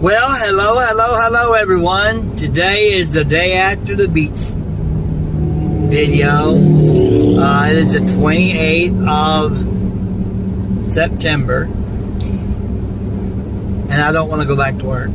Well, hello everyone. Today is the day after the beach video. It is the 28th of September. And I don't want to go back to work.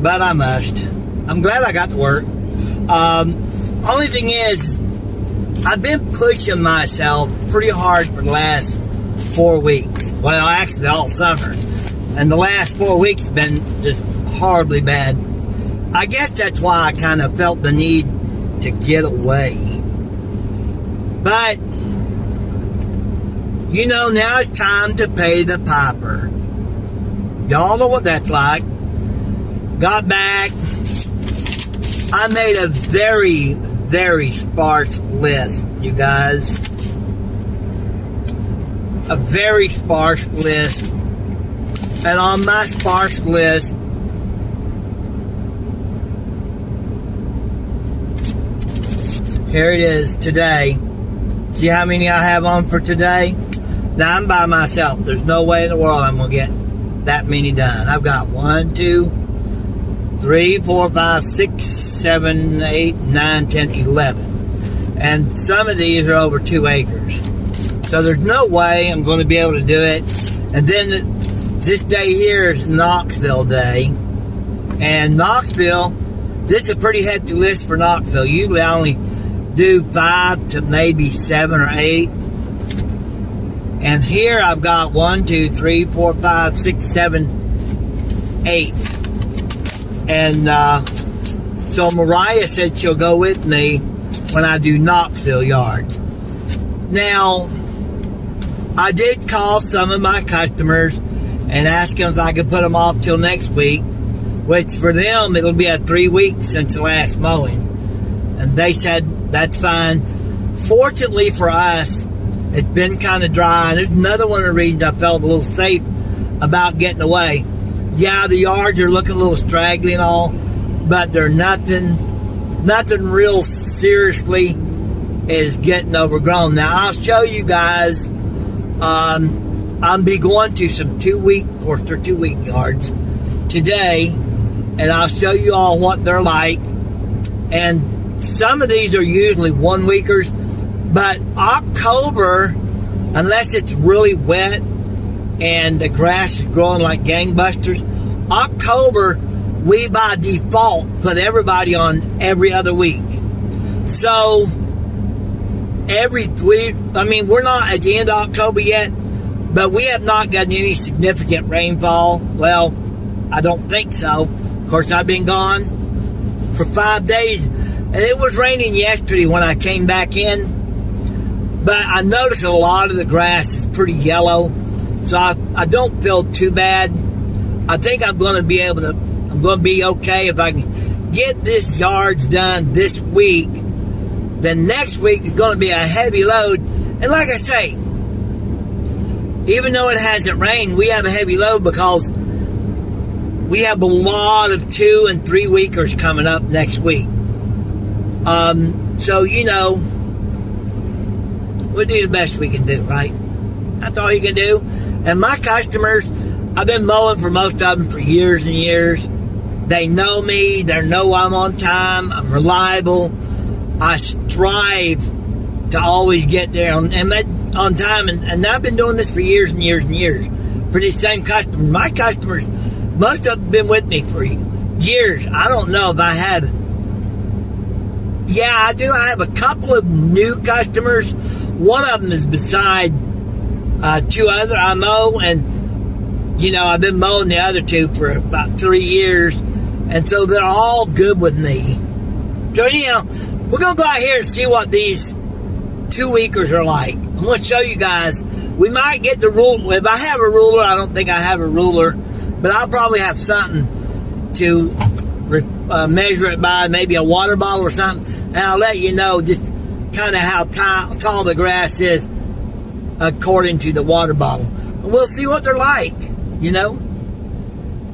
But I must. I'm glad I got to work. Only thing is, I've been pushing myself pretty hard for the last 4 weeks. Well, actually all summer. And the last 4 weeks have been just horribly bad. I guess that's why I kind of felt the need to get away. But, you know, now it's time to pay the piper. Y'all know what that's like. Got back. I made a very, very sparse list, you guys. A very sparse list. And on my sparse list, here it is today. See how many I have on for today? Now I'm by myself. There's no way in the world I'm going to get that many done. I've got 1, 2, 3, 4, 5, 6, 7, 8, 9, 10, 11. And some of these are over 2 acres. So there's no way I'm going to be able to do it. And then this day here is Knoxville Day. And Knoxville, this is a pretty hefty list for Knoxville. Usually I only do 5 to maybe 7 or 8. And here I've got 1, 2, 3, 4, 5, 6, 7, 8. And so Mariah said she'll go with me when I do Knoxville yards. Now, I did call some of my customers and ask them if I could put them off till next week, which for them, it'll be 3 weeks since the last mowing. And they said, that's fine. Fortunately for us, it's been kind of dry. And there's another one of the reasons I felt a little safe about getting away. Yeah, the yards are looking a little straggly and all, but they're nothing real seriously is getting overgrown. Now, I'll show you guys. I'll be going to some 2 week yards today, and I'll show you all what they're like. And some of these are usually 1 weekers, but October, unless it's really wet and the grass is growing like gangbusters, October, we by default put everybody on every other week. So every week, I mean, we're not at the end of October yet, but we have not gotten any significant rainfall. Well, I don't think so. Of course, I've been gone for 5 days, and it was raining yesterday when I came back in. But I noticed a lot of the grass is pretty yellow, so I don't feel too bad. I think I'm going to be okay if I can get this yards done this week. Then next week is going to be a heavy load. And like I say, even though it hasn't rained, we have a heavy load because we have a lot of 2 and 3 weekers coming up next week. So, you know, we'll do the best we can do, right? That's all you can do. And my customers, I've been mowing for most of them for years and years. They know me. They know I'm on time. I'm reliable. I strive to always get there on time. And I've been doing this for years and years and years for these same customers. My customers, most of them have been with me for years. I don't know if I have. Yeah, I do. I have a couple of new customers. One of them is beside 2 other I mow. And, you know, I've been mowing the other 2 for about 3 years. And so they're all good with me. So, anyhow, we're going to go out here and see what these 2 weekers are like. I'm going to show you guys. We might get the ruler. If I have a ruler, I don't think I have a ruler. But I'll probably have something to measure it by, maybe a water bottle or something. And I'll let you know just kind of how tall the grass is according to the water bottle. We'll see what they're like, you know.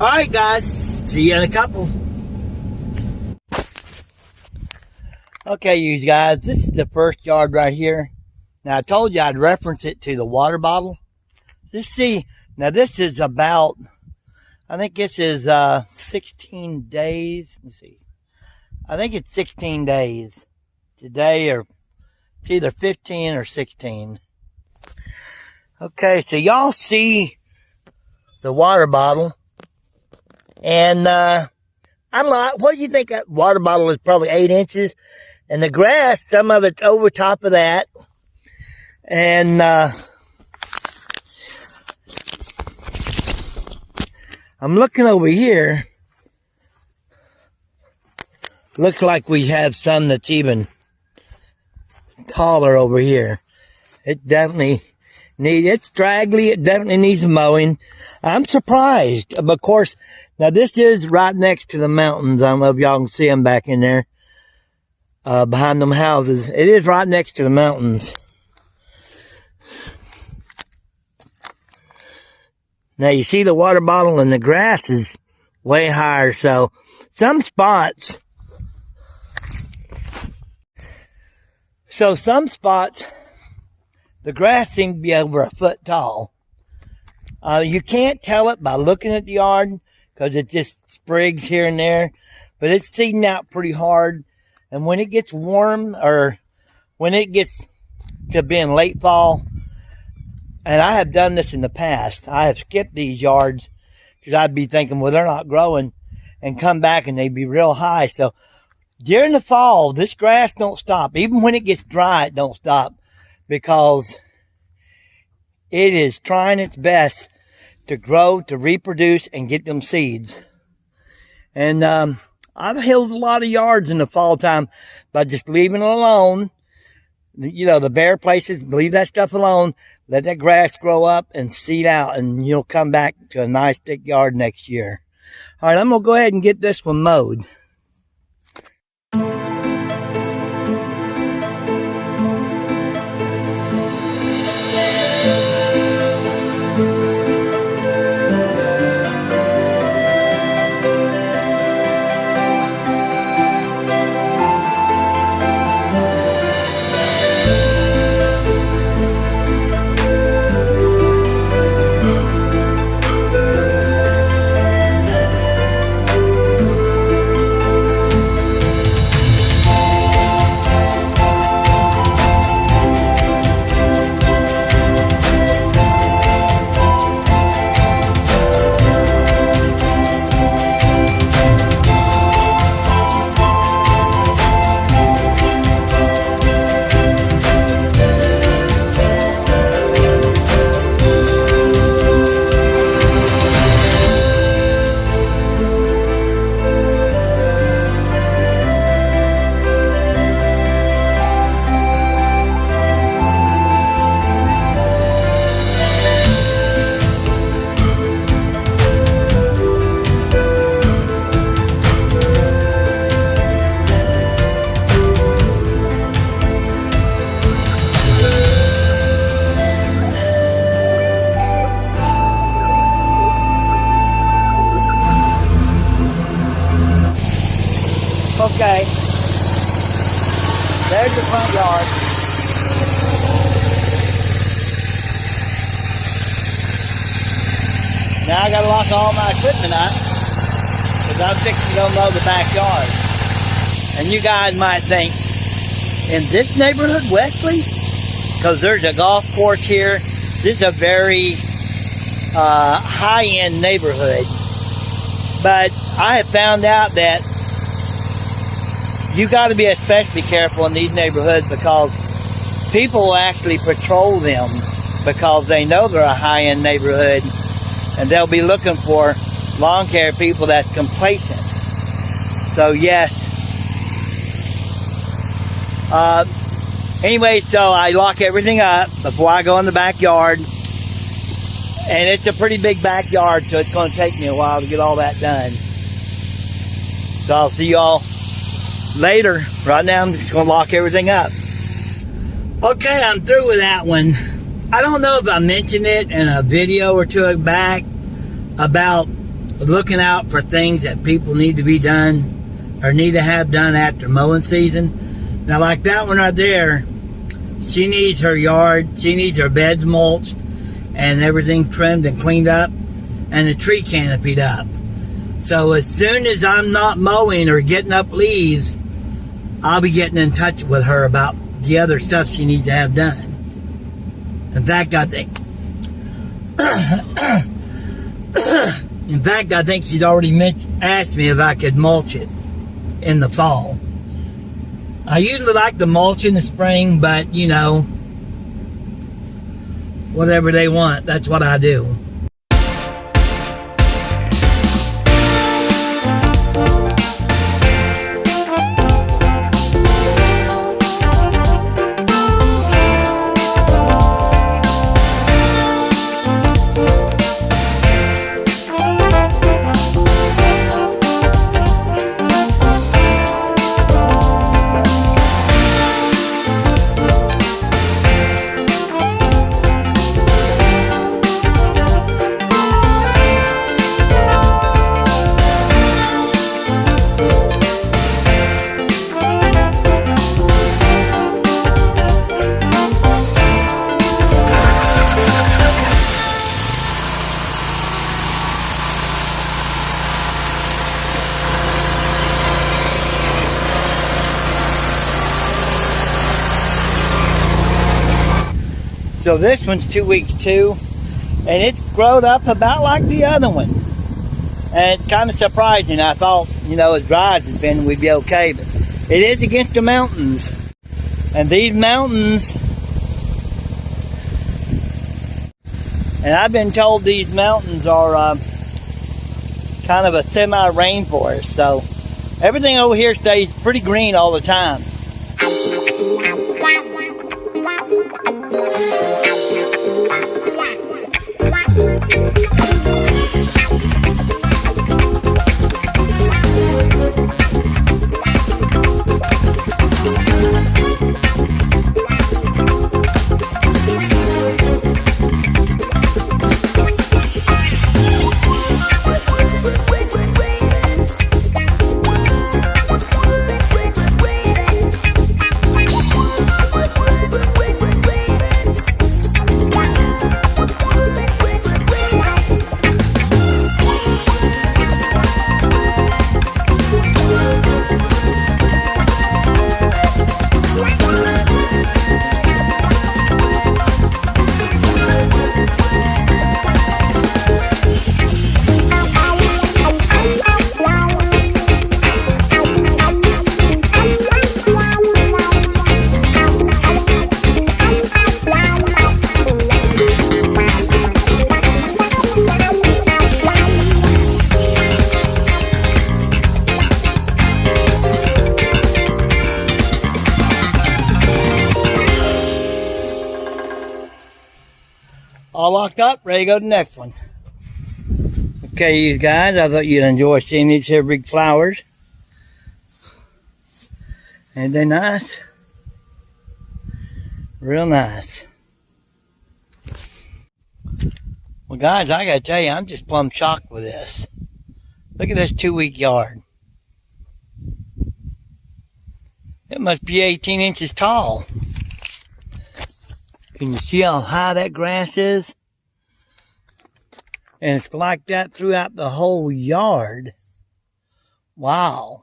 All right, guys. See you in a couple. Okay, you guys, this is the first yard right here. Now, I told you I'd reference it to the water bottle. Let's see. Now, this is about, I think this is 16 days. Let's see. I think it's 16 days today, or it's either 15 or 16. Okay, so y'all see the water bottle. And what do you think? That water bottle is probably 8 inches. And the grass, some of it's over top of that. And I'm looking over here. Looks like we have some that's even taller over here. It definitely it's straggly. It definitely needs mowing. I'm surprised. Of course, now this is right next to the mountains. I don't know if y'all can see them back in there, behind them houses. It is right next to the mountains. Now you see the water bottle, and the grass is way higher. So some spots, the grass seems to be over a foot tall. You can't tell it by looking at the yard because it just sprigs here and there, but it's seeding out pretty hard. And when it gets warm, or when it gets to being late fall, and I have done this in the past, I have skipped these yards because I'd be thinking, well, they're not growing, and come back and they'd be real high. So during the fall, this grass don't stop. Even when it gets dry, it don't stop, because it is trying its best to grow, to reproduce, and get them seeds. And I've healed a lot of yards in the fall time by just leaving it alone. You know, the bare places, leave that stuff alone. Let that grass grow up and seed out, and you'll come back to a nice thick yard next year. All right, I'm going to go ahead and get this one mowed. Okay, there's the front yard. Now I gotta lock all my equipment up because I'm fixing to go mow the backyard. And you guys might think, in this neighborhood, Wesley, because there's a golf course here, this is a very high-end neighborhood. But I have found out that you got to be especially careful in these neighborhoods because people will actually patrol them because they know they're a high-end neighborhood, and they'll be looking for lawn care people that's complacent. So yes. Anyway, so I lock everything up before I go in the backyard, and it's a pretty big backyard, so it's going to take me a while to get all that done. So I'll see y'all later. Right now I'm just going to lock everything up. Okay, I'm through with that one. I don't know if I mentioned it in a video or two back about looking out for things that people need to be done or need to have done after mowing season. Now, like that one right there, she needs her yard, she needs her beds mulched and everything trimmed and cleaned up. and the tree canopied up. So as soon as I'm not mowing or getting up leaves, I'll be getting in touch with her about the other stuff she needs to have done. In fact, I think she's already asked me if I could mulch it in the fall. I usually like to mulch in the spring, but you know, whatever they want, that's what I do. So this one's 2 weeks too, and it's grown up about like the other one. And it's kind of surprising. I thought, you know, as dry as it's been, we'd be okay, but it is against the mountains. And these mountains, and I've been told these mountains are kind of a semi-rainforest, so everything over here stays pretty green all the time. All locked up, ready to go to the next one. Okay, you guys, I thought you'd enjoy seeing these here big flowers. Ain't they nice? Real nice. Well, guys, I gotta tell you, I'm just plumb shocked with this. Look at this 2 week yard. It must be 18 inches tall. Can you see how high that grass is? And it's like that throughout the whole yard. Wow.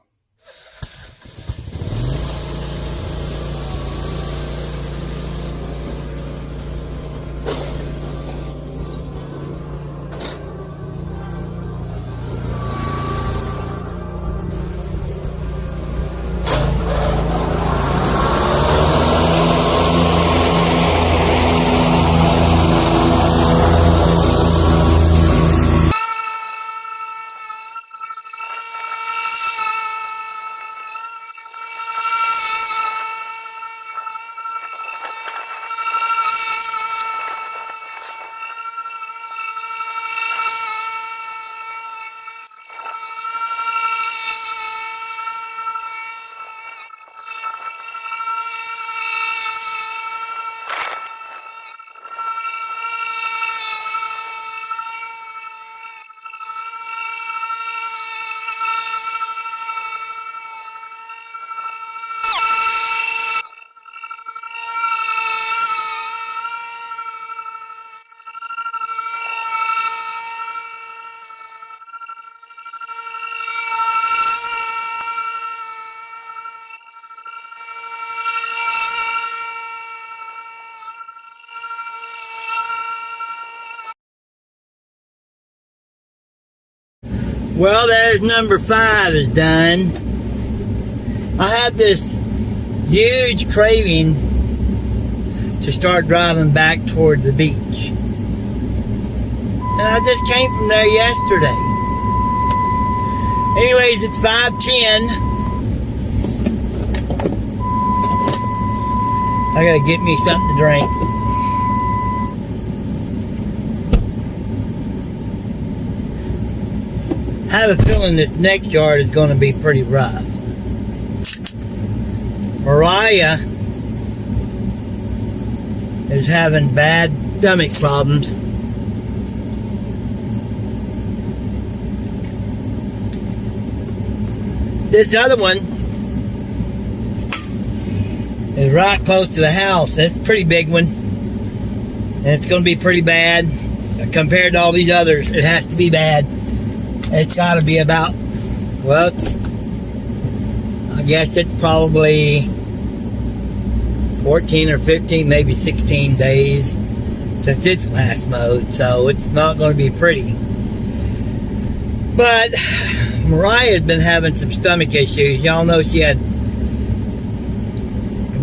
Well, there's number 5 is done. I have this huge craving to start driving back toward the beach. And I just came from there yesterday. Anyways, it's 5:10. I gotta get me something to drink. I have a feeling this next yard is going to be pretty rough. Mariah is having bad stomach problems. This other one is right close to the house. It's a pretty big one. And it's going to be pretty bad. Compared to all these others, it has to be bad. It's got to be about, well, I guess it's probably 14 or 15, maybe 16 days since it's last mowed, so it's not going to be pretty. But Mariah's been having some stomach issues. Y'all know she had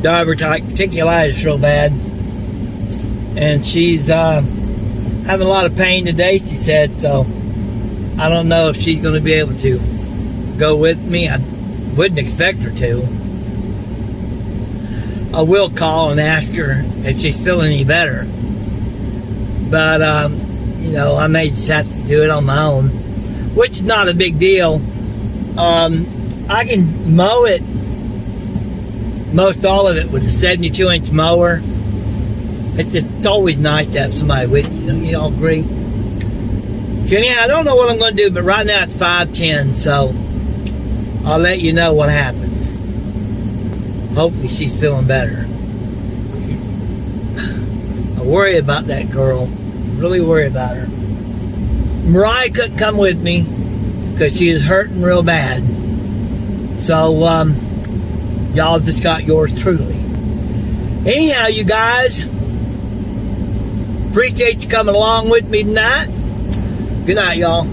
diverticulitis real bad, and she's having a lot of pain today, she said, so I don't know if she's going to be able to go with me. I wouldn't expect her to. I will call and ask her if she's feeling any better. But, you know, I may just have to do it on my own, which is not a big deal. I can mow it, most all of it, with a 72-inch mower. It's always nice to have somebody with you. Don't you all agree? So anyhow, I don't know what I'm going to do, but right now it's 5:10, so I'll let you know what happens. Hopefully she's feeling better. I worry about that girl. Really worry about her. Mariah couldn't come with me because she is hurting real bad. So, y'all just got yours truly. Anyhow, you guys, appreciate you coming along with me tonight. Good night, y'all.